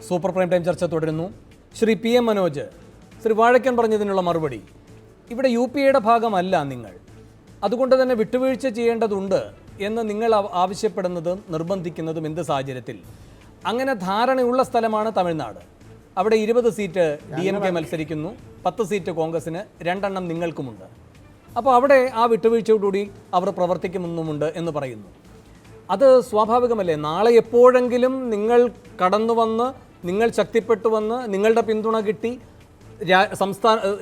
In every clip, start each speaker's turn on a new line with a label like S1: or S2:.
S1: Super prime time ചർച്ച തുടരുന്നു. Shri P M Manoj, Shri Vazhakkan പറഞ്ഞതിനുള്ള മറുപടി, ഇവിടെ യു പി എയുടെ ഭാഗമല്ല നിങ്ങൾ, അതുകൊണ്ട് തന്നെ വിട്ടുവീഴ്ച ചെയ്യേണ്ടതുണ്ട് എന്ന് നിങ്ങൾ ആവശ്യപ്പെടുന്നതും നിർബന്ധിക്കുന്നതും എന്ത് സാഹചര്യത്തിൽ? അങ്ങനെ ധാരണയുള്ള സ്ഥലമാണ് തമിഴ്നാട്. അവിടെ 20 സീറ്റ് DMK മത്സരിക്കുന്നു, 10 സീറ്റ് കോൺഗ്രസിന്, 2 നിങ്ങൾക്കുമുണ്ട്. അപ്പോൾ അവിടെ ആ വിട്ടുവീഴ്ചയോടുകൂടി അവർ പ്രവർത്തിക്കുമെന്നുമുണ്ട് എന്ന് പറയുന്നു. അത് സ്വാഭാവികമല്ലേ? നാളെ എപ്പോഴെങ്കിലും നിങ്ങൾ കടന്നു വന്ന്, നിങ്ങൾ ശക്തിപ്പെട്ടു വന്ന്, നിങ്ങളുടെ പിന്തുണ കിട്ടി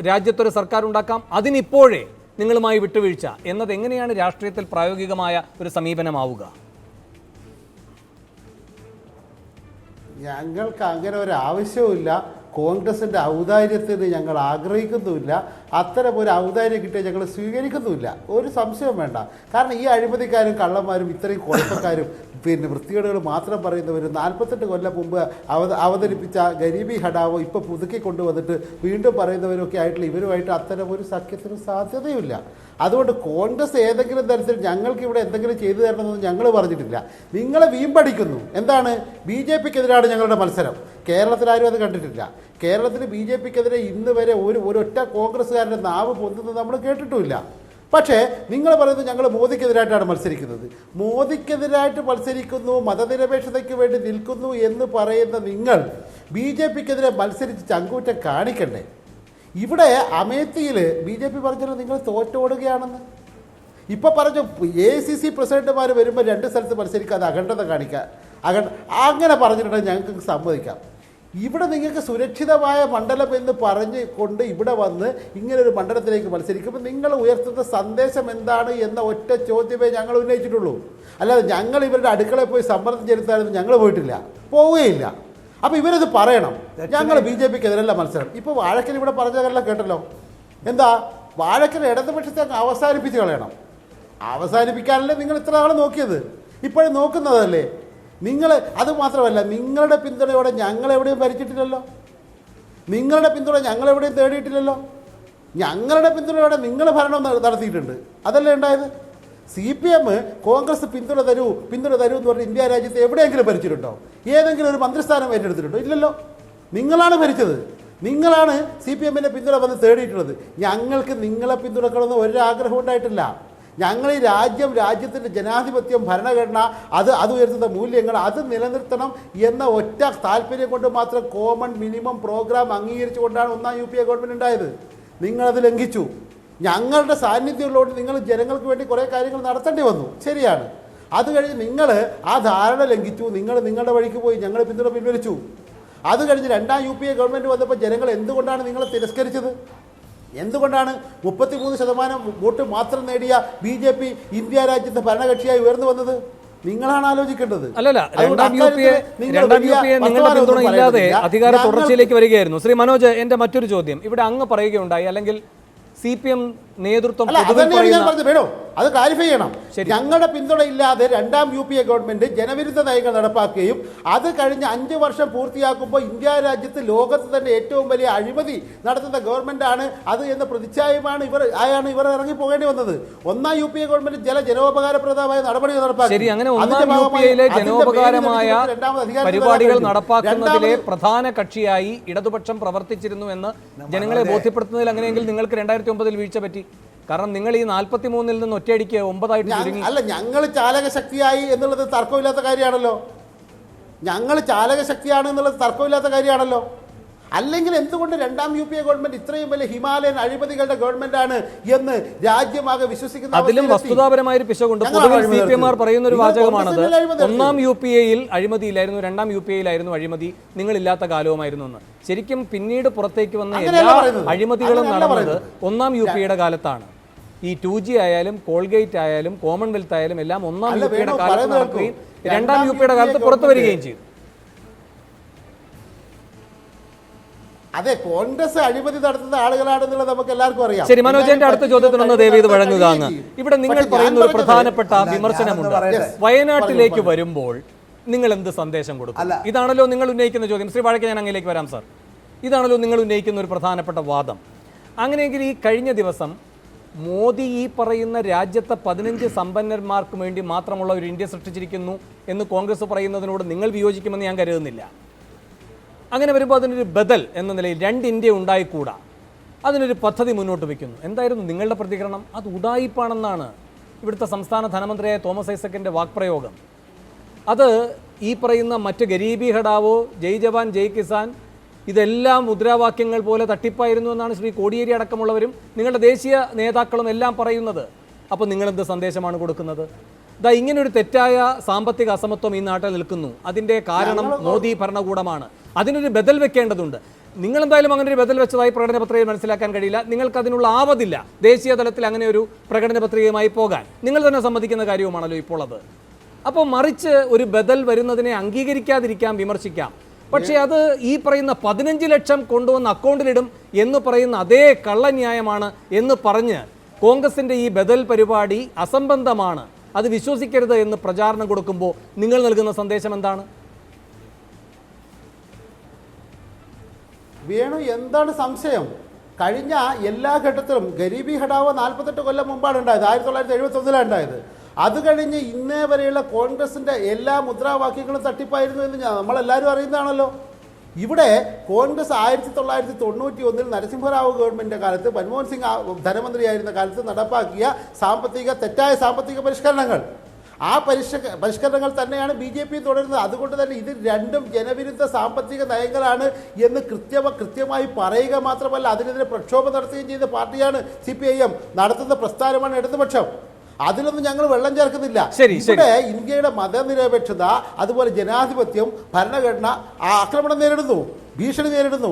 S1: രാജ്യത്തൊരു സർക്കാർ ഉണ്ടാക്കാം, അതിനിപ്പോഴേ നിങ്ങളുമായി വിട്ടുവീഴ്ച എന്നത് എങ്ങനെയാണ് രാഷ്ട്രീയത്തിൽ പ്രായോഗികമായ ഒരു സമീപനമാവുക?
S2: ഞങ്ങൾക്ക് അങ്ങനെ ഒരു ആവശ്യവുമില്ല. കോൺഗ്രസിൻ്റെ ഔദാര്യത്തിന് ഞങ്ങൾ ആഗ്രഹിക്കുന്നുമില്ല. അത്തരം ഒരു ഔദാര്യം കിട്ടിയാൽ ഞങ്ങൾ സ്വീകരിക്കുന്നുമില്ല. ഒരു സംശയവും വേണ്ട. കാരണം ഈ അഴിമതിക്കാരും കള്ളന്മാരും ഇത്രയും കുഴപ്പക്കാരും വൃത്തികേടുകൾ മാത്രം പറയുന്നവർ 48 കൊല്ലം മുമ്പ് അവതരിപ്പിച്ച ഗരീബി ഹഠാവോ ഇപ്പോൾ പുതുക്കി കൊണ്ടുവന്നിട്ട് വീണ്ടും പറയുന്നവരൊക്കെ ആയിട്ടുള്ള ഇവരുമായിട്ട് അത്തരം ഒരു സഖ്യത്തിന് സാധ്യതയില്ല. അതുകൊണ്ട് കോൺഗ്രസ് ഏതെങ്കിലും തരത്തിൽ ഞങ്ങൾക്ക് ഇവിടെ എന്തെങ്കിലും ചെയ്തു തരണമെന്ന് ഞങ്ങൾ പറഞ്ഞിട്ടില്ല. നിങ്ങളെ വീമ്പടിക്കുന്നു. എന്താണ്? BJPക്കെതിരാണ് ഞങ്ങളുടെ മത്സരം. കേരളത്തിൽ ആരും അത് കണ്ടിട്ടില്ല. കേരളത്തിൽ BJPക്കെതിരെ ഇന്ന് വരെ ഒരൊറ്റ കോൺഗ്രസ്സുകാരുടെ നാവ് പൊന്തുന്നത് നമ്മൾ കേട്ടിട്ടുമില്ല. പക്ഷേ നിങ്ങൾ പറയുന്നത് ഞങ്ങൾ മോദിക്കെതിരായിട്ടാണ് മത്സരിക്കുന്നത്. മോദിക്കെതിരായിട്ട് മത്സരിക്കുന്നു, മതനിരപേക്ഷതയ്ക്ക് വേണ്ടി നിൽക്കുന്നു എന്ന് പറയുന്ന നിങ്ങൾ BJPക്കെതിരെ മത്സരിച്ച് ചങ്കൂറ്റം കാണിക്കണ്ടേ? ഇവിടെ അമേത്തിയിൽ BJP പറഞ്ഞത് നിങ്ങൾ തോറ്റോടുകയാണെന്ന്. ഇപ്പം പറഞ്ഞു AICC പ്രസിഡന്റുമാർ വരുമ്പോൾ 2 സ്ഥലത്ത് മത്സരിക്കാതെ അഖണ്ഡത കാണിക്കാൻ അങ്ങനെ പറഞ്ഞിട്ടുണ്ടെങ്കിൽ ഞങ്ങൾക്ക് സമ്മതിക്കാം. ഇവിടെ നിങ്ങൾക്ക് സുരക്ഷിതമായ മണ്ഡലം എന്ന് പറഞ്ഞ് കൊണ്ട് ഇവിടെ വന്ന് ഇങ്ങനൊരു മണ്ഡലത്തിലേക്ക് മത്സരിക്കുമ്പോൾ നിങ്ങൾ ഉയർത്തുന്ന സന്ദേശം എന്താണ് എന്ന ഒറ്റ ചോദ്യമേ ഞങ്ങൾ ഉന്നയിച്ചിട്ടുള്ളൂ. അല്ലാതെ ഞങ്ങൾ ഇവരുടെ അടുക്കളയിൽ പോയി സമ്മർദ്ദം ചെലുത്താനൊന്നും ഞങ്ങൾ പോയിട്ടില്ല, പോവുകയില്ല. അപ്പോൾ ഇവരത് പറയണം, ഞങ്ങൾ BJPക്കെതിരല്ല മത്സരം. ഇപ്പോൾ വാഴക്കൻ ഇവിടെ പറഞ്ഞതെല്ലാം കേട്ടല്ലോ. എന്താ? വാഴക്കൻ ഇടതുപക്ഷത്തെ അവസാനിപ്പിച്ച് കളയണം. അവസാനിപ്പിക്കാനല്ലേ നിങ്ങൾ ഇത്ര നാൾ നോക്കിയത്, ഇപ്പോഴും നോക്കുന്നതല്ലേ നിങ്ങൾ? അത് മാത്രമല്ല, നിങ്ങളുടെ പിന്തുണയോടെ ഞങ്ങളെവിടെയും ഭരിച്ചിട്ടില്ലല്ലോ. നിങ്ങളുടെ പിന്തുണ ഞങ്ങളെവിടെയും തേടിയിട്ടില്ലല്ലോ. ഞങ്ങളുടെ പിന്തുണയോടെ നിങ്ങൾ ഭരണം നടത്തിയിട്ടുണ്ട്. അതല്ലേ ഉണ്ടായത്? CPM കോൺഗ്രസ് പിന്തുണ തരൂ എന്ന് പറഞ്ഞ് ഇന്ത്യ രാജ്യത്ത് എവിടെയെങ്കിലും ഭരിച്ചിട്ടുണ്ടോ? ഏതെങ്കിലും ഒരു മന്ത്രിസ്ഥാനം ഏറ്റെടുത്തിട്ടുണ്ടോ? ഇല്ലല്ലോ. നിങ്ങളാണ് ഭരിച്ചത്. നിങ്ങളാണ് CPMൻ്റെ പിന്തുണ വന്ന് തേടിയിട്ടുള്ളത്. ഞങ്ങൾക്ക് നിങ്ങളെ പിന്തുണക്കണമെന്ന് ഒരാഗ്രഹം ഉണ്ടായിട്ടില്ല. ഞങ്ങൾ ഈ രാജ്യത്തിൻ്റെ ജനാധിപത്യം, ഭരണഘടന, അത് ഉയർത്തുന്ന മൂല്യങ്ങൾ അത് നിലനിർത്തണം എന്ന ഒറ്റ താല്പര്യം കൊണ്ട് മാത്രം കോമൺ മിനിമം പ്രോഗ്രാം അംഗീകരിച്ചുകൊണ്ടാണ് 1ാം UPA ഗവൺമെൻറ് ഉണ്ടായത്. നിങ്ങളത് ലംഘിച്ചു. ഞങ്ങളുടെ സാന്നിധ്യമുള്ളതുകൊണ്ട് നിങ്ങൾ ജനങ്ങൾക്ക് വേണ്ടി കുറേ കാര്യങ്ങൾ നടത്തേണ്ടി വന്നു, ശരിയാണ്. അത് കഴിഞ്ഞ് നിങ്ങൾ ആ ധാരണ ലംഘിച്ചു. നിങ്ങൾ നിങ്ങളുടെ വഴിക്ക് പോയി, ഞങ്ങൾ പിന്തുണ പിൻവലിച്ചു. അത് കഴിഞ്ഞ് 2ാം UPA ഗവൺമെൻറ് വന്നപ്പോൾ ജനങ്ങൾ എന്തുകൊണ്ടാണ് നിങ്ങളെ തിരസ്കരിച്ചത്? എന്തുകൊണ്ടാണ് 33% വോട്ട് മാത്രം നേടിയ BJP ഇന്ത്യ രാജ്യത്തെ ഭരണകക്ഷിയായി ഉയർന്നു വന്നത്? നിങ്ങളാണ് ആലോചിക്കേണ്ടത്.
S1: അല്ലല്ല, 2ാം UPA നിങ്ങളുടെ പിന്തുണ ഇല്ലാതെ അധികാര തുടർച്ചയിലേക്ക് വരികയായിരുന്നു. ശ്രീ മനോജ്, എൻ്റെ മറ്റൊരു ചോദ്യം, ഇവിടെ അങ്ങ് പറയുകയുണ്ടായി, അല്ലെങ്കിൽ CPM നേതൃത്വം
S2: അത് ക്ലാരിഫൈ ചെയ്യണം. ഞങ്ങളുടെ പിന്തുണ ഇല്ലാതെ 2ാം UPA ഗവൺമെന്റ് ജനവിരുദ്ധ നയങ്ങൾ നടപ്പാക്കുകയും അത് കഴിഞ്ഞ് 5 വർഷം പൂർത്തിയാക്കുമ്പോൾ ഇന്ത്യ രാജ്യത്ത് ലോകത്ത് തന്നെ ഏറ്റവും വലിയ അഴിമതി നടത്തുന്ന ഗവൺമെന്റാണ് അത് എന്ന പ്രതിച്ഛായമാണ് ഇവർ ഇറങ്ങി പോകേണ്ടി വന്നത്. 1ാം UPA ഗവൺമെന്റ് ജനോപകാരപ്രദമായ നടപടികൾ നടപ്പാക്കി.
S1: അങ്ങനെ 1ാം UPAയിലെ ജനോപകാരമായ പരിപാടികൾ നടപ്പാക്കുന്നതിലെ പ്രധാന കക്ഷിയായി ഇടതുപക്ഷം പ്രവർത്തിച്ചിരുന്നു എന്ന് ജനങ്ങളെ ബോധ്യപ്പെടുത്തുന്നതിൽ അങ്ങനെയെങ്കിൽ നിങ്ങൾക്ക് 2009 വീഴ്ച പറ്റി. കാരണം നിങ്ങൾ ഈ 43-ൽ നിന്ന് ഒറ്റയടിക്ക് 9 ചുരുങ്ങി.
S2: അല്ല, ഞങ്ങൾ ചാലകശക്തിയായി എന്നുള്ളത് തർക്കമില്ലാത്ത കാര്യമാണല്ലോ. ഞങ്ങൾ ചാലകശക്തിയാണ് എന്നുള്ളത് തർക്കമില്ലാത്ത കാര്യമാണല്ലോ. അല്ലെങ്കിൽ എന്തുകൊണ്ട് 2ാം UPA ഗവൺമെന്റ് ഇത്രയും വലിയ ഹിമാലയൻ അഴിമതികളുടെ ഗവൺമെന്റാണ് എന്ന് രാജ്യമാകെ വിശ്വസിക്കുന്ന?
S1: അതിലും വസ്തുതാപരമായൊരു പിശകുണ്ട്. പൊതുവെ CPM പറയുന്ന ഒരു വാചകമാണത്, 1ാം UPAയിൽ അഴിമതിയിലായിരുന്നു, 2ാം UPAയിലായിരുന്നു അഴിമതി, നിങ്ങളില്ലാത്ത കാലവുമായിരുന്നു എന്ന്. ശരിക്കും പിന്നീട് പുറത്തേക്ക് വന്ന എല്ലാ അഴിമതികളും നടന്നത് 1ാം UPAയുടെ കാലത്താണ്. ഈ 2G ആയാലും കോൾഗേറ്റ് ആയാലും കോമൺവെൽത്ത് ആയാലും എല്ലാം 1ാം UPAയുടെ കാലത്ത് നടക്കുകയും 2ാം UPAയുടെ കാലത്ത് പുറത്തു വരികയും ചെയ്തു.
S2: അതെ, കോൺഗ്രസ് അഴിമതി നടത്തുന്ന ആളുകളാണെന്നുള്ളത് നമുക്ക് എല്ലാവർക്കും അറിയാം.
S1: ശരി മനോജന്റെ അടുത്ത ചോദ്യത്തിനൊന്ന് ദയവീത് വഴങ്ങുക. ഇവിടെ നിങ്ങൾ പറയുന്ന ഒരു പ്രധാനപ്പെട്ട വിമർശനമുണ്ട്. വയനാട്ടിലേക്ക് വരുമ്പോൾ നിങ്ങൾ എന്ത് സന്ദേശം കൊടുക്കും? ഇതാണല്ലോ നിങ്ങൾ ഉന്നയിക്കുന്ന ചോദ്യം. ശ്രീ വാഴക്കൻ, ഞാൻ അങ്ങയിലേക്ക് വരാം സാർ. ഇതാണല്ലോ നിങ്ങൾ ഉന്നയിക്കുന്ന ഒരു പ്രധാനപ്പെട്ട വാദം. അങ്ങനെയെങ്കിൽ ഈ കഴിഞ്ഞ ദിവസം മോദി ഈ പറയുന്ന രാജ്യത്തെ 15 സമ്പന്നന്മാർക്ക് വേണ്ടി മാത്രമുള്ള ഒരു ഇന്ത്യ സൃഷ്ടിച്ചിരിക്കുന്നു എന്ന് കോൺഗ്രസ് പറയുന്നതിനോട് നിങ്ങൾ വിയോജിക്കുമെന്ന് ഞാൻ കരുതുന്നില്ല. അങ്ങനെ വരുമ്പോൾ അതിനൊരു ബദൽ എന്ന നിലയിൽ 2 ഇന്ത്യ ഉണ്ടായിക്കൂടാ, അതിനൊരു പദ്ധതി മുന്നോട്ട് വയ്ക്കുന്നു. എന്തായിരുന്നു നിങ്ങളുടെ പ്രതികരണം? അത് ഉഡായിപ്പാണെന്നാണ് ഇവിടുത്തെ സംസ്ഥാന ധനമന്ത്രിയായ തോമസ് ഐസക്കിൻ്റെ വാക്പ്രയോഗം. അത് ഈ പറയുന്ന മറ്റ് ഗരീബി ഹഠാവോ, ജയ് ജവാൻ ജയ് കിസാൻ ഇതെല്ലാം മുദ്രാവാക്യങ്ങൾ പോലെ തട്ടിപ്പായിരുന്നു എന്നാണ് ശ്രീ കോടിയേരി അടക്കമുള്ളവരും നിങ്ങളുടെ ദേശീയ നേതാക്കളും എല്ലാം പറയുന്നത്. അപ്പോൾ നിങ്ങളെന്ത് സന്ദേശമാണ് കൊടുക്കുന്നത്? ഇതാ ഇങ്ങനൊരു തെറ്റായ സാമ്പത്തിക അസമത്വം ഈ നാട്ടിൽ നിൽക്കുന്നു. അതിൻ്റെ കാരണം മോദി ഭരണകൂടമാണ്. അതിനൊരു ബദൽ വെക്കേണ്ടതുണ്ട്. നിങ്ങളെന്തായാലും അങ്ങനെ ഒരു ബദൽ വെച്ചതായി പ്രകടന പത്രികയിൽ മനസ്സിലാക്കാൻ കഴിയില്ല. നിങ്ങൾക്ക് അതിനുള്ള ആവതില്ല ദേശീയ തലത്തിൽ അങ്ങനെ ഒരു പ്രകടന പത്രികയുമായി പോകാൻ. നിങ്ങൾ തന്നെ സമ്മതിക്കുന്ന കാര്യവുമാണല്ലോ ഇപ്പോൾ അത്. അപ്പോൾ മറിച്ച് ഒരു ബദൽ വരുന്നതിനെ അംഗീകരിക്കാതിരിക്കാം, വിമർശിക്കാം. പക്ഷേ അത് ഈ പറയുന്ന 15 ലക്ഷം കൊണ്ടുവന്ന് അക്കൗണ്ടിലിടും എന്ന് പറയുന്ന അതേ കള്ളന്യായമാണ് എന്ന് പറഞ്ഞ് കോൺഗ്രസിൻ്റെ ഈ ബദൽ പരിപാടി അസംബന്ധമാണ്, അത് വിശ്വസിക്കരുത് എന്ന് പ്രചാരണം കൊടുക്കുമ്പോൾ നിങ്ങൾ നൽകുന്ന സന്ദേശം എന്താണ്?
S2: വേണു, എന്താണ് സംശയം? കഴിഞ്ഞ എല്ലാ ഘട്ടത്തിലും ഗരീബി ഹഠാവോ 48 കൊല്ലം മുമ്പാണ് ഉണ്ടായത്, 1971 ഉണ്ടായത്. അത് കഴിഞ്ഞ് ഇന്നേ വരെയുള്ള കോൺഗ്രസിൻ്റെ എല്ലാ മുദ്രാവാക്യങ്ങളും തട്ടിപ്പായിരുന്നു എന്ന് നമ്മളെല്ലാവരും അറിയുന്നതാണല്ലോ. ഇവിടെ കോൺഗ്രസ് 1991 നരസിംഹറാവു ഗവൺമെൻറ്റിൻ്റെ കാലത്ത്, മൻമോഹൻ സിംഗ് ധനമന്ത്രിയായിരുന്ന കാലത്ത് നടപ്പാക്കിയ തെറ്റായ സാമ്പത്തിക പരിഷ്കരണങ്ങൾ, ആ പരിഷ്കരണങ്ങൾ തന്നെയാണ് BJP തുടരുന്നത്. അതുകൊണ്ട് തന്നെ ഇത് രണ്ടും ജനവിരുദ്ധ സാമ്പത്തിക നയങ്ങളാണ് എന്ന് കൃത്യമായി പറയുക മാത്രമല്ല അതിനെതിരെ പ്രക്ഷോഭം നടത്തുകയും ചെയ്ത പാർട്ടിയാണ് CPIM. നടത്തുന്ന പ്രസ്ഥാനമാണ് ഇടതുപക്ഷം. അതിലൊന്നും ഞങ്ങൾ വെള്ളം ചേർക്കുന്നില്ല. ഇവിടെ ഇന്ത്യയുടെ മതനിരപേക്ഷത, അതുപോലെ ജനാധിപത്യം, ഭരണഘടന ആക്രമണം നേരിടുന്നു, ഭീഷണി നേരിടുന്നു.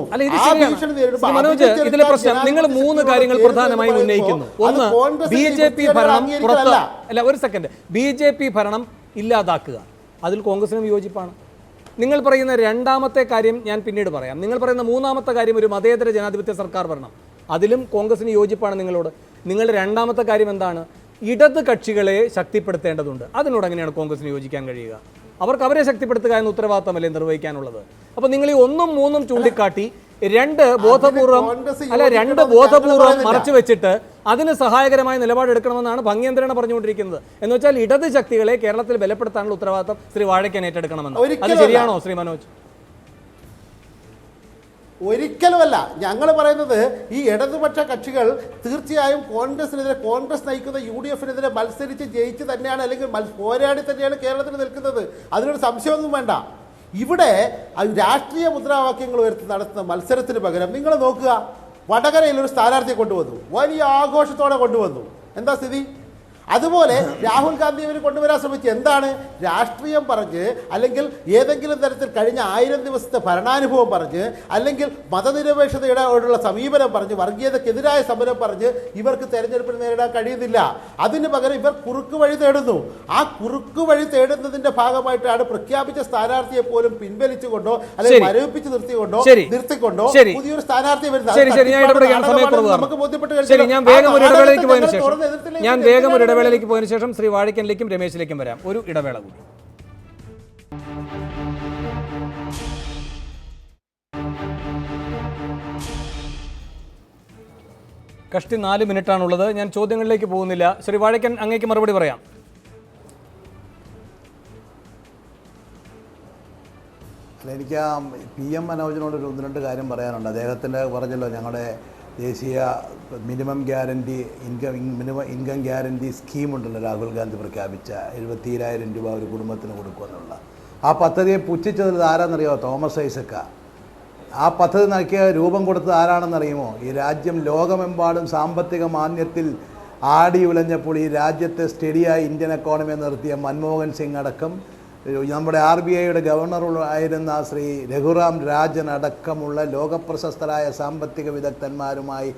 S1: ഇതിലെ പ്രശ്നം നിങ്ങൾ 3 കാര്യങ്ങൾ പ്രധാനമായും ഉന്നയിക്കുന്നു. ഒന്ന്, BJP ഭരണം BJP ഭരണം ഇല്ലാതാക്കുക. അതിൽ കോൺഗ്രസിനും യോജിപ്പാണ്. നിങ്ങൾ പറയുന്ന രണ്ടാമത്തെ കാര്യം ഞാൻ പിന്നീട് പറയാം. നിങ്ങൾ പറയുന്ന മൂന്നാമത്തെ കാര്യം ഒരു മതേതര ജനാധിപത്യ സർക്കാർ ഭരണം, അതിലും കോൺഗ്രസിന് യോജിപ്പാണ് നിങ്ങളോട്. നിങ്ങളുടെ രണ്ടാമത്തെ കാര്യം എന്താണ്? ഇടത് കക്ഷികളെ ശക്തിപ്പെടുത്തേണ്ടതുണ്ട്. അതിനോട് എങ്ങനെയാണ് കോൺഗ്രസിന് യോജിക്കാൻ കഴിയുക? അവർക്ക് അവരെ ശക്തിപ്പെടുത്തുക എന്ന ഉത്തരവാദിത്തമല്ലേ നിർവഹിക്കാനുള്ളത്? അപ്പോൾ നിങ്ങൾ ഈ 1ഉം 3ഉം ചൂണ്ടിക്കാട്ടി 2 ബോധപൂർവം മറച്ചു വെച്ചിട്ട് അതിന് സഹായകരമായ നിലപാടെടുക്കണമെന്നാണ് ഭംഗ്യന്തരേണ പറഞ്ഞുകൊണ്ടിരിക്കുന്നത്. എന്ന് വെച്ചാൽ ഇടത് ശക്തികളെ കേരളത്തിൽ ബലപ്പെടുത്താനുള്ള ഉത്തരവാദിത്തം ശ്രീ വാഴക്കൻ ഏറ്റെടുക്കണമെന്ന്. അത് ശരിയാണോ ശ്രീ മനോജ്?
S2: ഒരിക്കലുമല്ല. ഞങ്ങൾ പറയുന്നത് ഈ ഇടതുപക്ഷ കക്ഷികൾ തീർച്ചയായും കോൺഗ്രസ് നയിക്കുന്ന UDF-നെതിരെ മത്സരിച്ച് ജയിച്ച് തന്നെയാണ്, അല്ലെങ്കിൽ പോരാടി തന്നെയാണ് കേരളത്തിൽ നിൽക്കുന്നത്. അതിനൊരു സംശയമൊന്നും വേണ്ട. ഇവിടെ രാഷ്ട്രീയ മുദ്രാവാക്യങ്ങൾ ഉയർത്തി നടത്തുന്ന മത്സരത്തിന് പകരം നിങ്ങൾ നോക്കുക, വടകരയിൽ ഒരു സ്ഥാനാർത്ഥിയെ കൊണ്ടുവന്നു, വലിയ ആഘോഷത്തോടെ കൊണ്ടുവന്നു. എന്താ സ്ഥിതി? അതുപോലെ രാഹുൽ ഗാന്ധി അവർ കൊണ്ടുവരാൻ ശ്രമിച്ചു. എന്താണ്? രാഷ്ട്രീയം പറഞ്ഞ്, അല്ലെങ്കിൽ തരത്തിൽ കഴിഞ്ഞ 1000 ദിവസത്തെ ഭരണാനുഭവം പറഞ്ഞ്, അല്ലെങ്കിൽ മതനിരപേക്ഷതയോടുള്ള സമീപനം പറഞ്ഞ്, വർഗീയതക്കെതിരായ സമരം പറഞ്ഞ് ഇവർക്ക് തെരഞ്ഞെടുപ്പിൽ നേരിടാൻ കഴിയുന്നില്ല. അതിന് പകരം ഇവർ കുറുക്ക് വഴി തേടുന്നു. ആ കുറുക്ക് വഴി തേടുന്നതിന്റെ ഭാഗമായിട്ടാണ് പ്രഖ്യാപിച്ച സ്ഥാനാർത്ഥിയെ പോലും പിൻവലിച്ചുകൊണ്ടോ അല്ലെങ്കിൽ മരവിപ്പിച്ച് നിർത്തിക്കൊണ്ടോ പുതിയൊരു സ്ഥാനാർത്ഥിയെ വരുന്നത്. നമുക്ക് ബോധ്യപ്പെട്ട്
S1: ഇടവേളയിലേക്ക് പോയതിനു ശേഷം ശ്രീ വാഴക്കനിലേക്കും രമേശിലേക്കും വരാം. ഒരു ഇടവേള കൂടി. കഷ്ടി 4 മിനിറ്റാണുള്ളത്. ഞാൻ ചോദ്യങ്ങളിലേക്ക് പോകുന്നില്ല. ശ്രീ വാഴക്കൻ, അങ്ങേക്ക് മറുപടി പറയാം.
S3: എനിക്ക് PM മനോജിനോട് ഒരു 1-2 കാര്യം പറയാനുണ്ട്. അദ്ദേഹത്തിൻ്റെ പറഞ്ഞല്ലോ, ഞങ്ങളുടെ ദേശീയ മിനിമം ഇൻകം ഗ്യാരണ്ടി സ്കീമുണ്ടല്ലോ, രാഹുൽ ഗാന്ധി പ്രഖ്യാപിച്ച 70,000 രൂപ ഒരു കുടുംബത്തിന് കൊടുക്കുമെന്നുള്ള ആ പദ്ധതിയെ പുച്ഛിച്ചത് ആരാണെന്നറിയാമോ? തോമസ് ഐസക്ക. ആ പദ്ധതി രൂപം കൊടുത്തത് ആരാണെന്നറിയുമോ? ഈ രാജ്യം ലോകമെമ്പാടും സാമ്പത്തിക മാന്ദ്യത്തിൽ ആടി ഉലഞ്ഞപ്പോൾ ഈ രാജ്യത്തെ സ്റ്റഡിയായി ഇന്ത്യൻ എക്കോണമി നിർത്തിയ മൻമോഹൻ സിംഗ് അടക്കം, നമ്മുടെ RBIയുടെ ഗവർണറായിരുന്ന ശ്രീ രഘുറാം രാജൻ അടക്കമുള്ള ലോകപ്രശസ്തരായ സാമ്പത്തിക വിദഗ്ധന്മാരുമായി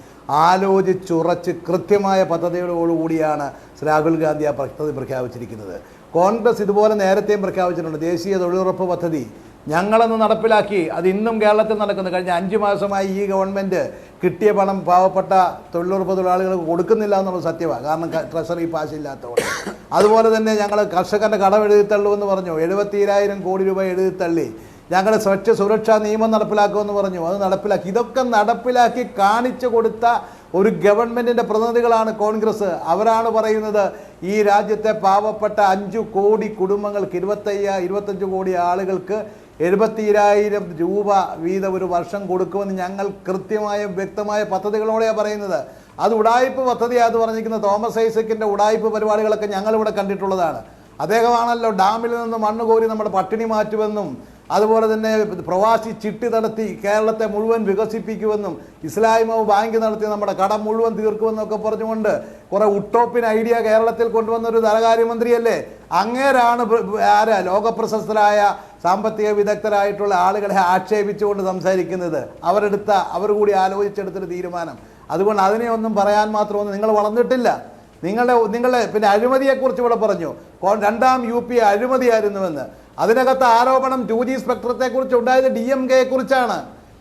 S3: ആലോചിച്ചുറച്ച് കൃത്യമായ പദ്ധതികളോടുകൂടിയാണ് രാഹുൽ ഗാന്ധി ആ പദ്ധതി പ്രഖ്യാപിച്ചിരിക്കുന്നത്. കോൺഗ്രസ് ഇതുപോലെ നേരത്തെയും പ്രഖ്യാപിച്ചിട്ടുണ്ട്. ദേശീയ തൊഴിലുറപ്പ് പദ്ധതി ഞങ്ങളന്ന് നടപ്പിലാക്കി. അത് ഇന്നും കേരളത്തിൽ നടക്കുന്നു. കഴിഞ്ഞ 5 മാസമായി ഈ ഗവൺമെൻറ് കിട്ടിയ പണം പാവപ്പെട്ട തൊഴിലുറപ്പ് തൊഴിലാളികൾക്ക് കൊടുക്കുന്നില്ല എന്നുള്ളത് സത്യമാണ്. കാരണം ട്രഷറി പാസില്ലാത്തതുകൊണ്ട്. അതുപോലെ തന്നെ ഞങ്ങൾ കർഷകൻ്റെ കടം എഴുതിത്തള്ളുമെന്ന് പറഞ്ഞു. 70,000 കോടി രൂപ എഴുതിത്തള്ളി. ഞങ്ങൾ സ്വച്ഛ സുരക്ഷാ നിയമം നടപ്പിലാക്കുമെന്ന് പറഞ്ഞു. അത് നടപ്പിലാക്കി. ഇതൊക്കെ നടപ്പിലാക്കി കാണിച്ചു കൊടുത്ത ഒരു ഗവൺമെൻറ്റിൻ്റെ പ്രതിനിധികളാണ് കോൺഗ്രസ്. അവരാണ് പറയുന്നത് ഈ രാജ്യത്തെ പാവപ്പെട്ട 5 കോടി കുടുംബങ്ങൾക്ക് 25 കോടി ആളുകൾക്ക് 72,000 രൂപ വീതം ഒരു വർഷം കൊടുക്കുമെന്ന് ഞങ്ങൾ കൃത്യമായ വ്യക്തമായ പദ്ധതികളോടെയാണ് പറയുന്നത്. അത് ഉഡായിപ്പ് പദ്ധതിയാണെന്ന് പറഞ്ഞിരിക്കുന്ന തോമസ് ഐസക്കിൻ്റെ ഉഡായിപ്പ് പരിപാടികളൊക്കെ ഞങ്ങളിവിടെ കണ്ടിട്ടുള്ളതാണ്. അദ്ദേഹമാണല്ലോ ഡാമിൽ നിന്ന് മണ്ണ് കോരി നമ്മുടെ പട്ടിണി മാറ്റുമെന്നും അതുപോലെ തന്നെ പ്രവാസി ചിട്ടി നടത്തി കേരളത്തെ മുഴുവൻ വികസിപ്പിക്കുമെന്നും ഇസ്ലാമിക ബാങ്ക് നടത്തി നമ്മുടെ കടം മുഴുവൻ തീർക്കുമെന്നൊക്കെ പറഞ്ഞുകൊണ്ട് കുറേ ഉട്ടോപ്പിൻ ഐഡിയ കേരളത്തിൽ കൊണ്ടുവന്ന ഒരു ധനകാര്യമന്ത്രിയല്ലേ. അങ്ങേരാണ് ലോകപ്രശസ്തരായ സാമ്പത്തിക വിദഗ്ധരായിട്ടുള്ള ആളുകളെ ആക്ഷേപിച്ചുകൊണ്ട് സംസാരിക്കുന്നത്. അവർ കൂടി ആലോചിച്ചെടുത്തൊരു തീരുമാനം. അതുകൊണ്ട് അതിനെ ഒന്നും പറയാൻ മാത്രമൊന്നും നിങ്ങൾ വളർന്നിട്ടില്ല. നിങ്ങളെ പിന്നെ അഴിമതിയെക്കുറിച്ച് ഇവിടെ പറഞ്ഞു. രണ്ടാം UP അഴിമതിയായിരുന്നുവെന്ന്. അതിനകത്ത് ആരോപണം 2G സ്പെക്ട്രത്തെക്കുറിച്ച് ഉണ്ടായത് DMK കുറിച്ചാണ്.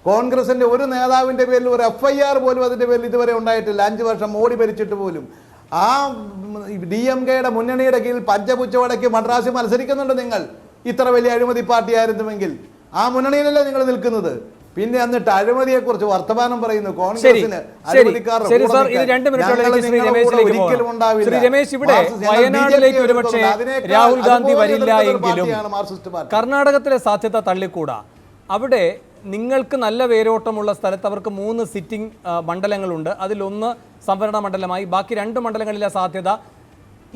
S3: കോൺഗ്രസിൻ്റെ ഒരു നേതാവിൻ്റെ പേരിൽ ഒരു FIR പോലും അതിൻ്റെ പേരിൽ ഇതുവരെ ഉണ്ടായിട്ടില്ല. 5 വർഷം മോഡി ഭരിച്ചിട്ട് പോലും. ആ DMKയുടെ മുന്നണിയുടെ കീഴിൽ പഞ്ചപുച്ചവടയ്ക്ക് മദ്രാസിൽ മത്സരിക്കുന്നുണ്ട് നിങ്ങൾ. ഇത്ര വലിയ അഴിമതി പാർട്ടിയായിരുന്നുവെങ്കിൽ ആ മുന്നണിയിലല്ലേ നിങ്ങൾ നിൽക്കുന്നത്? പിന്നെ എന്നിട്ട് അഴിമതിയെക്കുറിച്ച് വർത്തമാനം പറയുന്നു. കോൺഗ്രസിന്
S1: രാഹുൽ ഗാന്ധി വരില്ല എങ്കിലും കർണാടകത്തിലെ സാധ്യത തള്ളിക്കൂടാ. അവിടെ നിങ്ങൾക്ക് നല്ല വേരോട്ടമുള്ള സ്ഥലത്ത് അവർക്ക് 3 സിറ്റിംഗ് മണ്ഡലങ്ങളുണ്ട്. അതിലൊന്ന് സംവരണ മണ്ഡലമായി, ബാക്കി 2 മണ്ഡലങ്ങളിലെ സാധ്യത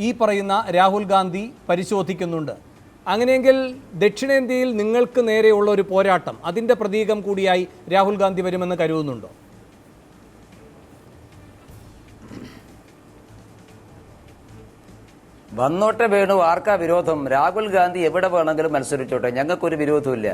S1: ഈ പറയുന്ന രാഹുൽ ഗാന്ധി പരിശോധിക്കുന്നുണ്ട്. അങ്ങനെയെങ്കിൽ ദക്ഷിണേന്ത്യയിൽ നിങ്ങൾക്ക് നേരെയുള്ള ഒരു പോരാട്ടം, അതിൻ്റെ പ്രതീകം കൂടിയായി രാഹുൽ ഗാന്ധി വരുമെന്ന് കരുതുന്നുണ്ടോ?
S4: വന്നോട്ടെ വേണു, ആർക്കാ വിരോധം? രാഹുൽ ഗാന്ധി എവിടെ വേണമെങ്കിലും മത്സരിച്ചോട്ടെ, ഞങ്ങൾക്കൊരു വിരോധമില്ല.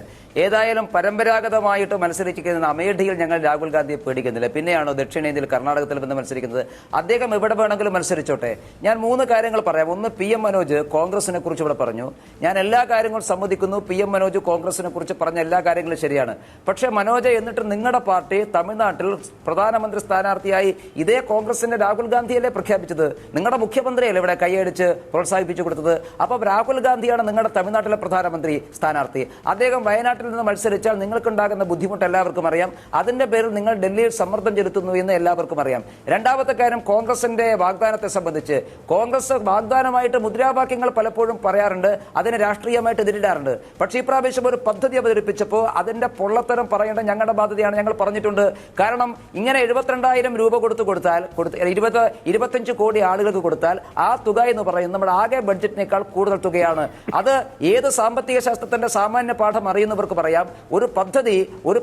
S4: ഏതായാലും പരമ്പരാഗതമായിട്ട് മത്സരിച്ചിരിക്കുന്ന അമേഠിയിൽ ഞങ്ങൾ രാഹുൽ ഗാന്ധിയെ പേടിക്കുന്നില്ല. പിന്നെയാണോ ദക്ഷിണേന്ത്യയിൽ കർണാടകത്തിൽ വന്ന് മത്സരിക്കുന്നത്? അദ്ദേഹം എവിടെ വേണമെങ്കിലും മത്സരിച്ചോട്ടെ. ഞാൻ 3 കാര്യങ്ങൾ പറയാം. ഒന്ന്, PM മനോജ് കോൺഗ്രസിനെ കുറിച്ച് ഇവിടെ പറഞ്ഞു. ഞാൻ എല്ലാ കാര്യങ്ങളും സമ്മതിക്കുന്നു. PM മനോജ് കോൺഗ്രസിനെ കുറിച്ച് പറഞ്ഞ എല്ലാ കാര്യങ്ങളും ശരിയാണ്. പക്ഷേ മനോജ്, എന്നിട്ട് നിങ്ങളുടെ പാർട്ടി തമിഴ്നാട്ടിൽ പ്രധാനമന്ത്രി സ്ഥാനാർത്ഥിയായി ഇതേ കോൺഗ്രസിന്റെ രാഹുൽ ഗാന്ധിയല്ലേ പ്രഖ്യാപിച്ചത്? നിങ്ങളുടെ മുഖ്യമന്ത്രിയല്ലേ ഇവിടെ കൈയടിച്ച് പ്രോത്സാഹിപ്പിച്ചു കൊടുത്തത്? അപ്പോൾ രാഹുൽ ഗാന്ധിയാണ് നിങ്ങളുടെ തമിഴ്നാട്ടിലെ പ്രധാനമന്ത്രി സ്ഥാനാർത്ഥി. അദ്ദേഹം വയനാട്ടിൽ നിന്ന് മത്സരിച്ചാൽ നിങ്ങൾക്കുണ്ടാകുന്ന ബുദ്ധിമുട്ട് എല്ലാവർക്കും അറിയാം. അതിന്റെ പേരിൽ നിങ്ങൾ ഡൽഹിയിൽ സമ്മർദ്ദം ചെലുത്തുന്നു എന്ന് എല്ലാവർക്കും അറിയാം. രണ്ടാമത്തെ കാര്യം, കോൺഗ്രസിന്റെ വാഗ്ദാനത്തെ സംബന്ധിച്ച്. കോൺഗ്രസ് വാഗ്ദാനമായിട്ട് മുദ്രാവാക്യങ്ങൾ പലപ്പോഴും പറയാറുണ്ട്, അതിനെ രാഷ്ട്രീയമായിട്ട് എതിരിടാറുണ്ട്. പക്ഷേ ഈ പ്രാവശ്യം ഒരു പദ്ധതി അവതരിപ്പിച്ചപ്പോൾ അതിന്റെ പൊള്ളത്തരം പറയേണ്ട ഞങ്ങളുടെ ബാധ്യതയാണ്. ഞങ്ങൾ പറഞ്ഞിട്ടുണ്ട്. കാരണം ഇങ്ങനെ 72,000 രൂപ കൊടുത്താൽ 25 കോടി ആളുകൾക്ക് കൊടുത്താൽ ആ തുക എന്ന് പറയുന്നത് നമ്മുടെ ആകെ ബഡ്ജറ്റിനേക്കാൾ കൂടുതൽ തുകയാണ്. അത് ഏത് സാമ്പത്തിക ശാസ്ത്രത്തിന്റെ സാമാന്യ പാഠം അറിയുന്നവർക്ക് പറയാം. ഒരു പദ്ധതി, ഒരു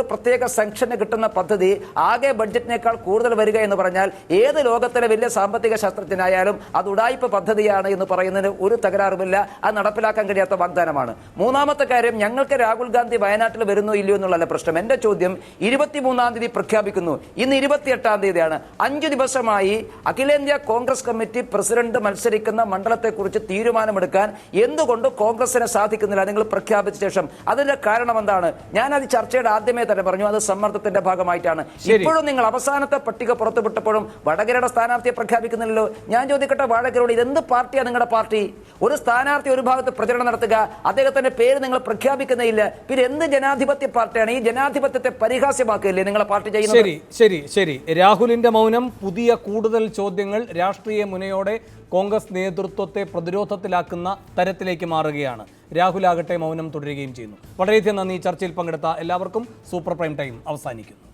S4: പ്രത്യേക സെക്ഷന് കിട്ടുന്ന പദ്ധതി ആകെ ബഡ്ജറ്റിനേക്കാൾ കൂടുതൽ വരിക എന്ന് പറഞ്ഞാൽ ഏത് ലോകത്തിലെ വലിയ സാമ്പത്തിക ശാസ്ത്രജ്ഞനായാലും അത് ഉഡായിപ്പ് പദ്ധതിയാണ് എന്ന് പറയുന്നതിന് ഒരു തകരാറുമില്ല. അത് നടപ്പിലാക്കാൻ കഴിയാത്ത വാഗ്ദാനമാണ്. മൂന്നാമത്തെ കാര്യം, ഞങ്ങൾക്ക് രാഹുൽ ഗാന്ധി വയനാട്ടിൽ വരുന്നോ ഇല്ലയോ എന്നുള്ള പ്രശ്നം. എന്റെ ചോദ്യം, 23-ാം തീയതി പ്രഖ്യാപിക്കുന്നു, ഇന്ന് 28-ാം തീയതിയാണ്. 5 ദിവസമായി അഖിലേന്ത്യാ കോൺഗ്രസ് കമ്മിറ്റി പ്രസിഡന്റ് മത്സരിക്കുന്ന മണ്ഡലത്തെക്കുറിച്ച് തീരുമാനമെടുക്കാൻ എന്തുകൊണ്ട് കോൺഗ്രസിന് സാധിക്കുന്നില്ല? നിങ്ങൾ പ്രഖ്യാപിച്ച ശേഷം അതിന്റെ കാരണം എന്താണ്? ഞാൻ അത് ചർച്ചയുടെ ആദ്യമേ തന്നെ പറഞ്ഞു, അത് സമ്മർദ്ദത്തിന്റെ ഭാഗമായിട്ടാണ്. ഇപ്പോഴും നിങ്ങൾ അവസാനത്തെ പട്ടിക പുറത്തുവിട്ടപ്പോഴും വടകരയുടെ സ്ഥാനാർത്ഥിയെ പ്രഖ്യാപിക്കുന്നില്ലല്ലോ. ഞാൻ ചോദിക്കട്ടെ വടകരയോട്, ഇതെന്ത് പാർട്ടിയാണ് നിങ്ങളുടെ പാർട്ടി? ഒരു സ്ഥാനാർത്ഥി ഒരു ഭാഗത്ത് പ്രചരണം നടത്തുക, അദ്ദേഹത്തിന്റെ പേര് നിങ്ങൾ പ്രഖ്യാപിക്കുന്നില്ല. പിന്നെ എന്ത് ജനാധിപത്യ പാർട്ടിയാണ്? ഈ ജനാധിപത്യത്തെ പരിഹാസ്യമാക്കില്ലേ നിങ്ങളെ പാർട്ടി ചെയ്യുന്നത്?
S1: ശരി. രാഹുലിന്റെ മൗനം പുതിയ കൂടുതൽ ചോദ്യങ്ങൾ രാഷ്ട്രീയ മുനയോടെ കോൺഗ്രസ് നേതൃത്വത്തെ പ്രതിരോധത്തിലാക്കുന്ന തരത്തിലേക്ക് മാറുകയാണ്. രാഹുൽ ആകട്ടെ മൗനം തുടരുകയും ചെയ്യുന്നു. വളരെയധികം നന്ദി. ചർച്ചയിൽ പങ്കെടുത്ത എല്ലാവർക്കും. സൂപ്പർ പ്രൈം ടൈം അവസാനിക്കുന്നു.